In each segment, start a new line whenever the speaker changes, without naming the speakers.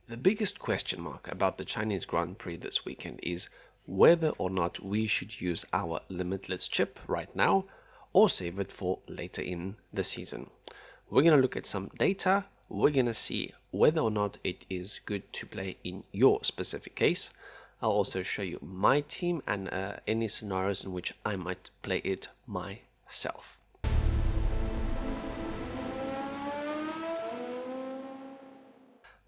The biggest question mark about the Chinese Grand Prix this weekend is whether or not we should use our Limitless chip right now or save it for later in the season. We're going to look at some data. We're going to see whether or not it is good to play in your specific case. I'll also show you my team and any scenarios in which I might play it myself.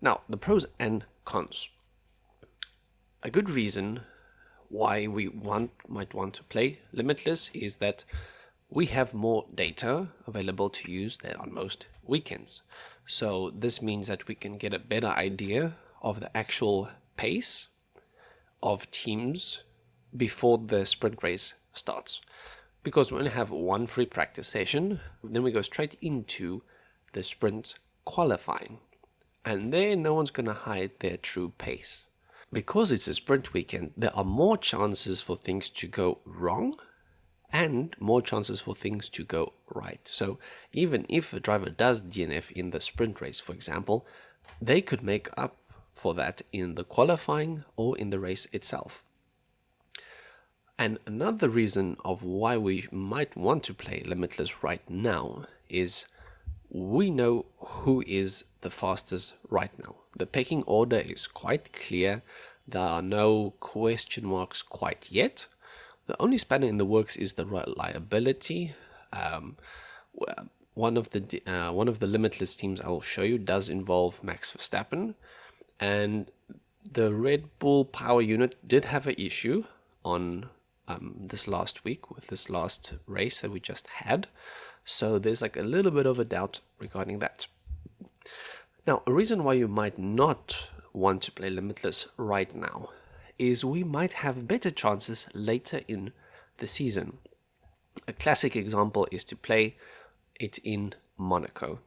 Now, the pros and cons. A good reason why we might want to play Limitless is that we have more data available to use than on most weekends. So this means that we can get a better idea of the actual pace of teams before the sprint race starts. Because we only have one free practice session, then we go straight into the sprint qualifying. And there no one's going to hide their true pace. Because it's a sprint weekend, there are more chances for things to go wrong and more chances for things to go right. So even if a driver does DNF in the sprint race, for example, they could make up for that in the qualifying or in the race itself. And another reason of why we might want to play Limitless right now is we know who is the fastest right now. The pecking order is quite clear. There are no question marks quite yet. The only spanner in the works is the reliability. One of the Limitless teams I will show you does involve Max Verstappen, and the Red Bull power unit did have an issue on this last week with this last race that we just had. So there's like a little bit of a doubt regarding that. Now, a reason why you might not want to play Limitless right now is we might have better chances later in the season. A classic example is to play it in Monaco.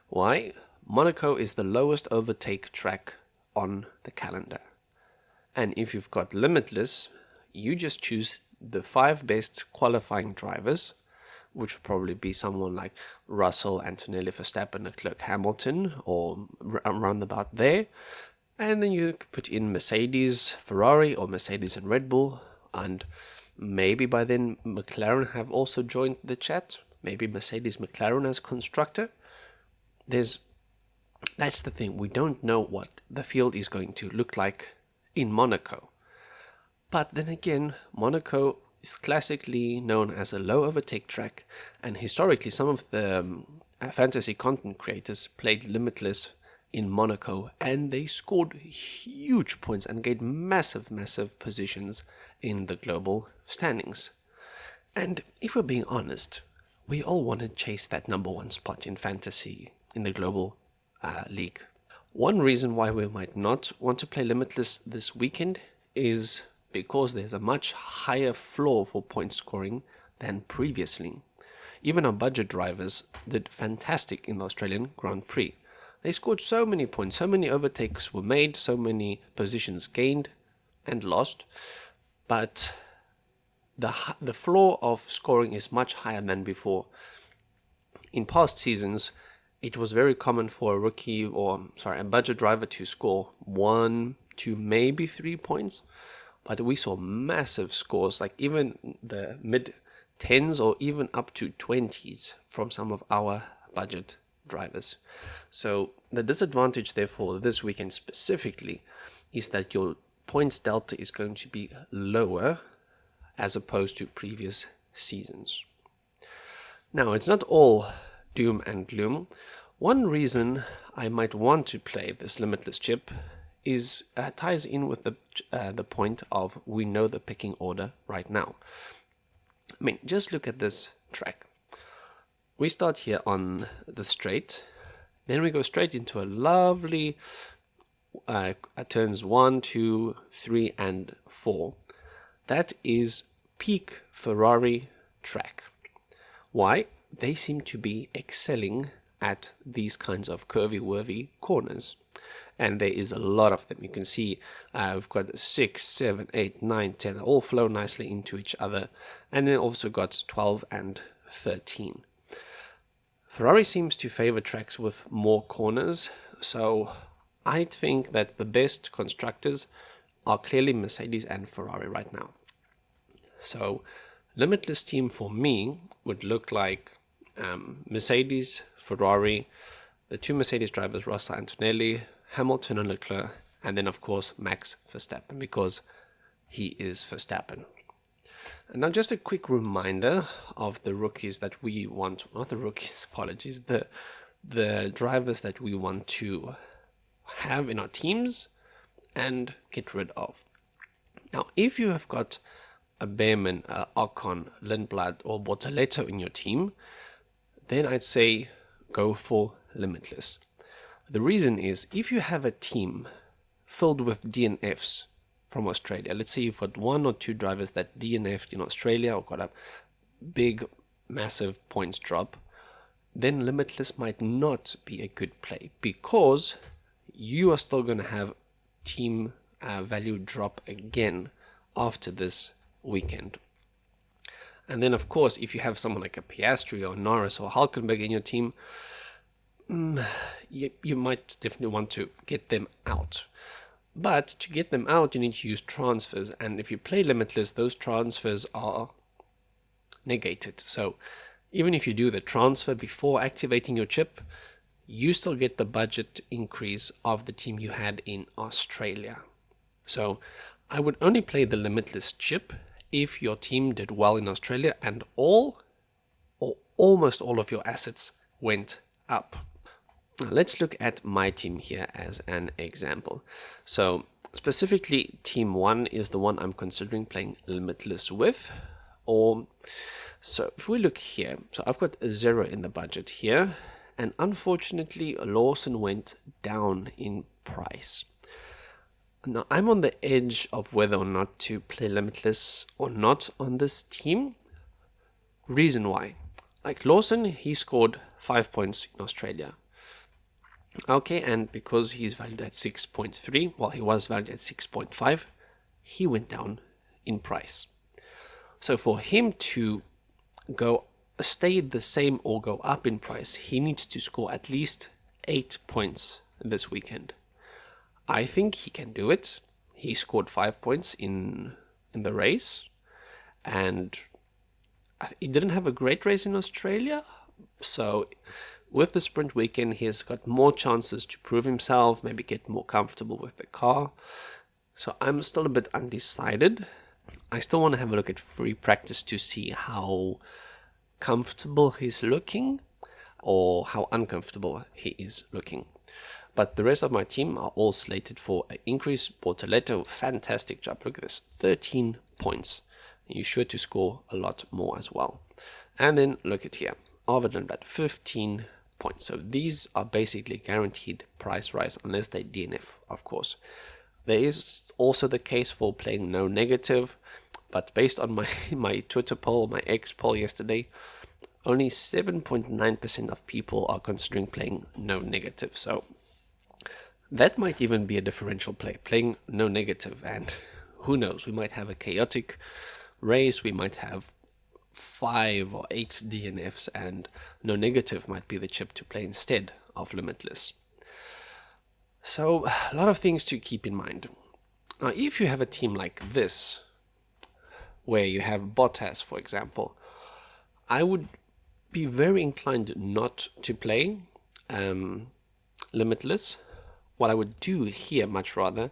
Why? Monaco is the lowest overtake track on the calendar. And if you've got Limitless, you just choose the 5 best qualifying drivers, which would probably be someone like Russell, Antonelli, Verstappen, Leclerc, Hamilton, or around about there. And then you could put in Mercedes, Ferrari, or Mercedes and Red Bull. And maybe by then McLaren have also joined the chat. Maybe Mercedes McLaren as constructor. That's the thing. We don't know what the field is going to look like in Monaco. But then again, Monaco is classically known as a low overtake track, and historically some of the fantasy content creators played Limitless in Monaco, and they scored huge points and gained massive positions in the global standings. And if we're being honest, we all want to chase that number 1 spot in fantasy in the global league. One reason why we might not want to play Limitless this weekend is because there's a much higher floor for point scoring than previously. Even our budget drivers did fantastic in the Australian Grand Prix. They scored so many points, so many overtakes were made, so many positions gained and lost, but the floor of scoring is much higher than before. In past seasons, it was very common for a budget driver to score 1, 2, maybe 3 points. But we saw massive scores, like even the mid-10s or even up to 20s from some of our budget drivers. So the disadvantage, therefore, this weekend specifically is that your points delta is going to be lower as opposed to previous seasons. Now, it's not all doom and gloom. One reason I might want to play this Limitless chip is ties in with the point of we know the picking order right now. I mean, just look at this track. We start here on the straight, then we go straight into a lovely turns 1, 2, 3, and 4. That is peak Ferrari track. Why? They seem to be excelling at these kinds of curvy-worthy corners. And there is a lot of them. You can see we've got 6, 7, 8, 9, 10, all flow nicely into each other. And then also got 12 and 13. Ferrari seems to favor tracks with more corners, so I think that the best constructors are clearly Mercedes and Ferrari right now. So Limitless team for me would look like Mercedes, Ferrari, the two Mercedes drivers, Russell, Antonelli, Hamilton and Leclerc, and then of course Max Verstappen, because he is Verstappen. And now just a quick reminder of the rookies that we want, not the rookies, apologies, the drivers that we want to have in our teams and get rid of. Now, if you have got a Behrman, Ocon, Lindblad, or Bortoleto in your team, then I'd say go for Limitless. The reason is, if you have a team filled with DNFs from Australia, let's say you've got one or two drivers that DNF'd in Australia or got a big, massive points drop, then Limitless might not be a good play, because you are still going to have team value drop again after this weekend. And then of course, if you have someone like a Piastri or Norris or Hulkenberg in your team, you might definitely want to get them out. But to get them out, you need to use transfers, and if you play Limitless, those transfers are negated. So even if you do the transfer before activating your chip, you still get the budget increase of the team you had in Australia. So I would only play the Limitless chip if your team did well in Australia and all or almost all of your assets went up. Now let's look at my team here as an example. So specifically, team 1 is the one I'm considering playing Limitless with. So if we look here, so I've got a 0 in the budget here, and unfortunately Lawson went down in price. Now I'm on the edge of whether or not to play Limitless or not on this team. Reason why. Like Lawson, he scored 5 points in Australia. Okay, and because he's valued at 6.3, well, he was valued at 6.5, he went down in price. So for him to stay the same or go up in price, he needs to score at least 8 points this weekend. I think he can do it. He scored 5 points in the race, and he didn't have a great race in Australia. So with the sprint weekend, he has got more chances to prove himself, maybe get more comfortable with the car. So I'm still a bit undecided. I still want to have a look at free practice to see how comfortable he's looking or how uncomfortable he is looking. But the rest of my team are all slated for an increase. Bortoleto, fantastic job. Look at this, 13 points. You're sure to score a lot more as well. And then look at here, Arvid Lindblad, 15 points. So these are basically guaranteed price rise unless they DNF, of course. There is also the case for playing no negative, but based on my Twitter poll, my X poll yesterday, only 7.9% of people are considering playing no negative. So that might even be a differential play, playing no negative, and who knows, we might have a chaotic race, we might have 5 or 8 DNFs, and no negative might be the chip to play instead of Limitless. So a lot of things to keep in mind. Now, if you have a team like this, where you have Bottas, for example, I would be very inclined not to play Limitless. What I would do here, much rather,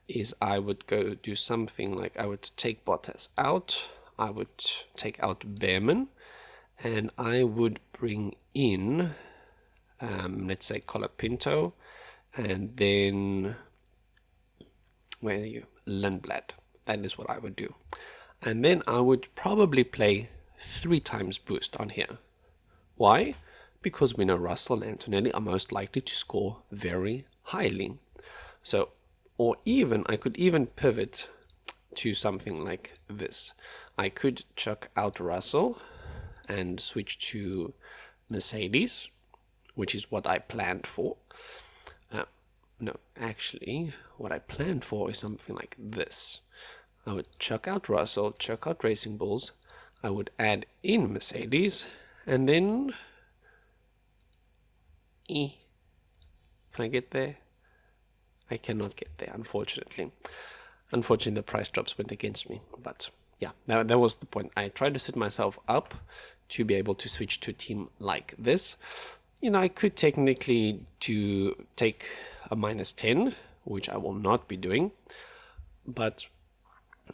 is I would go do something like I would take Bottas out, I would take out Behrman, and I would bring in, let's say, Colapinto, and then, where are you? Lindblad. That is what I would do. And then I would probably play 3 times boost on here. Why? Because we know Russell and Antonelli are most likely to score very highly. So, or even, I could even pivot to something like this. I could chuck out Russell and switch to Mercedes, which is what I planned for. No, actually, what I planned for is something like this. I would chuck out Russell, chuck out Racing Bulls, I would add in Mercedes, and then... Can I get there? I cannot get there, unfortunately. Unfortunately, the price drops went against me. But yeah, that was the point. I tried to set myself up to be able to switch to a team like this. You know, I could technically take a -10, which I will not be doing. But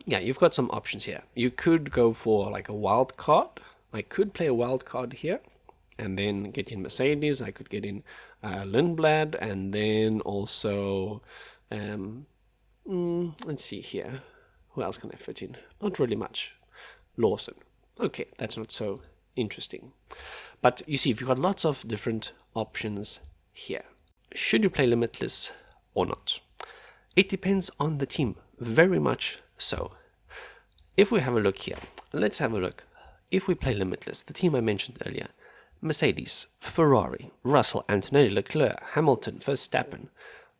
yeah, you've got some options here. You could go for like a wild card. I could play a wild card here and then get in Mercedes. I could get in Lindblad, and then also let's see here. Who else can I fit in? Not really much. Lawson. Okay, that's not so interesting. But you see, you've got lots of different options here. Should you play Limitless or not? It depends on the team, very much so. If we have a look here, let's have a look. If we play Limitless, the team I mentioned earlier, Mercedes, Ferrari, Russell, Antonelli, Leclerc, Hamilton, Verstappen,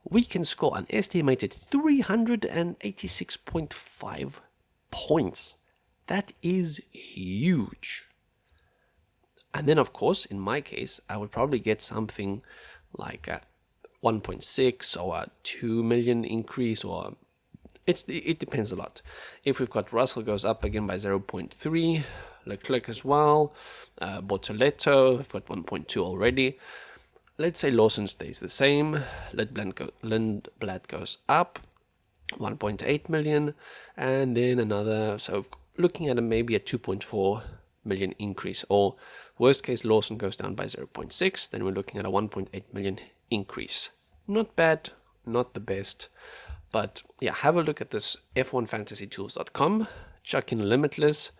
we can score an estimated 386.5 points. That is huge. And then, of course, in my case, I would probably get something like a 1.6 or a 2 million increase, or it depends a lot. If we've got Russell goes up again by 0.3, Leclerc as well, Bortoletto, we've got 1.2 already. Let's say Lawson stays the same, Lindblad goes up 1.8 million, and then another, so looking at maybe a 2.4 million increase, or worst case Lawson goes down by 0.6, then we're looking at a 1.8 million increase. Not bad, not the best, but yeah, have a look at this f1fantasytools.com, chuck in Limitless,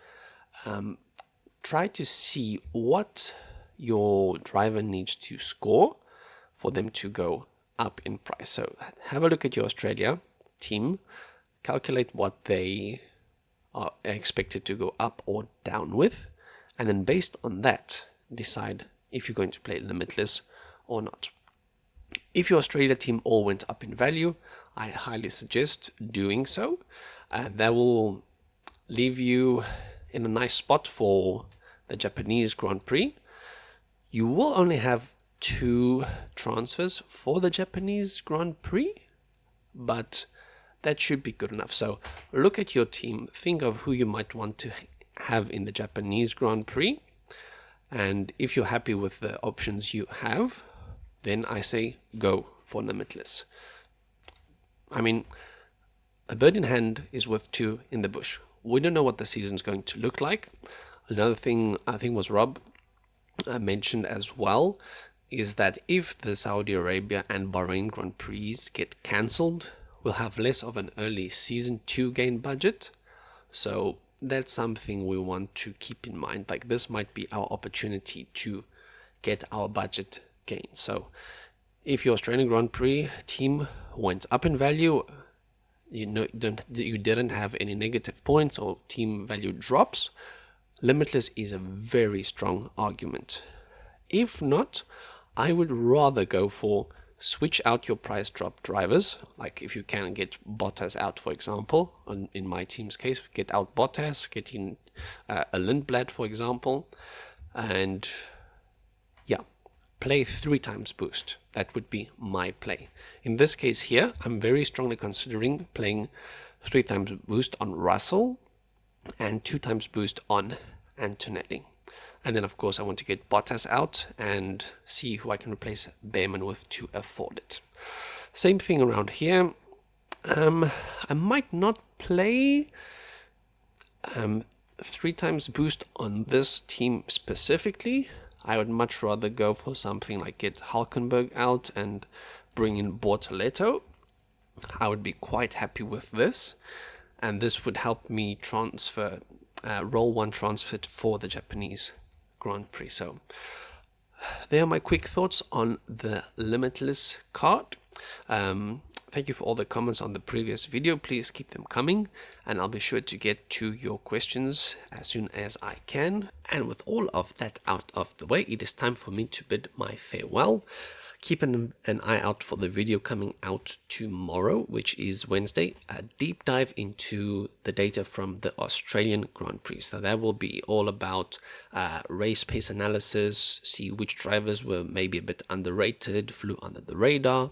try to see what your driver needs to score for them to go up in price. So have a look at your Australia team, calculate what they are expected to go up or down with, and then based on that, decide if you're going to play Limitless or not. If your Australia team all went up in value, I highly suggest doing so. That will leave you in a nice spot for the Japanese Grand Prix. You will only have 2 transfers for the Japanese Grand Prix, but that should be good enough. So look at your team, think of who you might want to have in the Japanese Grand Prix, and if you're happy with the options you have, then I say go for Limitless. I mean, a bird in hand is worth 2 in the bush. We don't know what the season's going to look like. Another thing I think was Rob mentioned as well is that if the Saudi Arabia and Bahrain Grand Prix get cancelled, we'll have less of an early season 2 gain budget. So that's something we want to keep in mind. Like, this might be our opportunity to get our budget gain. So if your Australian Grand Prix team went up in value, you didn't have any negative points or team value drops, Limitless is a very strong argument. If not, I would rather go for switch out your price drop drivers. Like if you can get Bottas out, for example, in my team's case, get out Bottas, get in a Lindblad, for example, and yeah, play 3 times boost. That would be my play. In this case here, I'm very strongly considering playing 3 times boost on Russell and 2 times boost on Antonelli. And then, of course, I want to get Bottas out and see who I can replace Behrman with to afford it. Same thing around here. I might not play 3 times boost on this team specifically. I would much rather go for something like get Hulkenberg out and bring in Bortoletto. I would be quite happy with this. And this would help me transfer, roll 1 transfer for the Japanese Grand Prix. So there are my quick thoughts on the Limitless card. Thank you for all the comments on the previous video. Please keep them coming, and I'll be sure to get to your questions as soon as I can. And with all of that out of the way, it is time for me to bid my farewell. Keep an eye out for the video coming out tomorrow, which is Wednesday, a deep dive into the data from the Australian Grand Prix. So that will be all about race pace analysis, see which drivers were maybe a bit underrated, flew under the radar,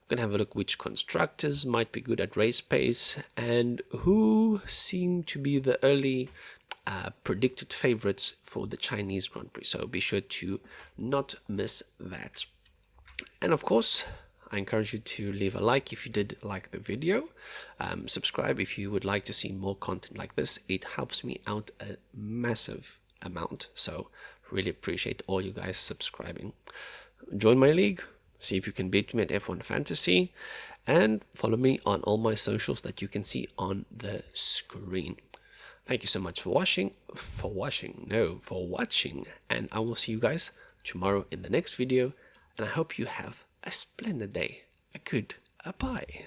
We're going to have a look which constructors might be good at race pace and who seem to be the early predicted favorites for the Chinese Grand Prix. So be sure to not miss that. And of course, I encourage you to leave a like if you did like the video. Subscribe if you would like to see more content like this. It helps me out a massive amount. So really appreciate all you guys subscribing. Join my league. See if you can beat me at F1 Fantasy. And follow me on all my socials that you can see on the screen. Thank you so much for watching. And I will see you guys tomorrow in the next video. And I hope you have a splendid day. A bye.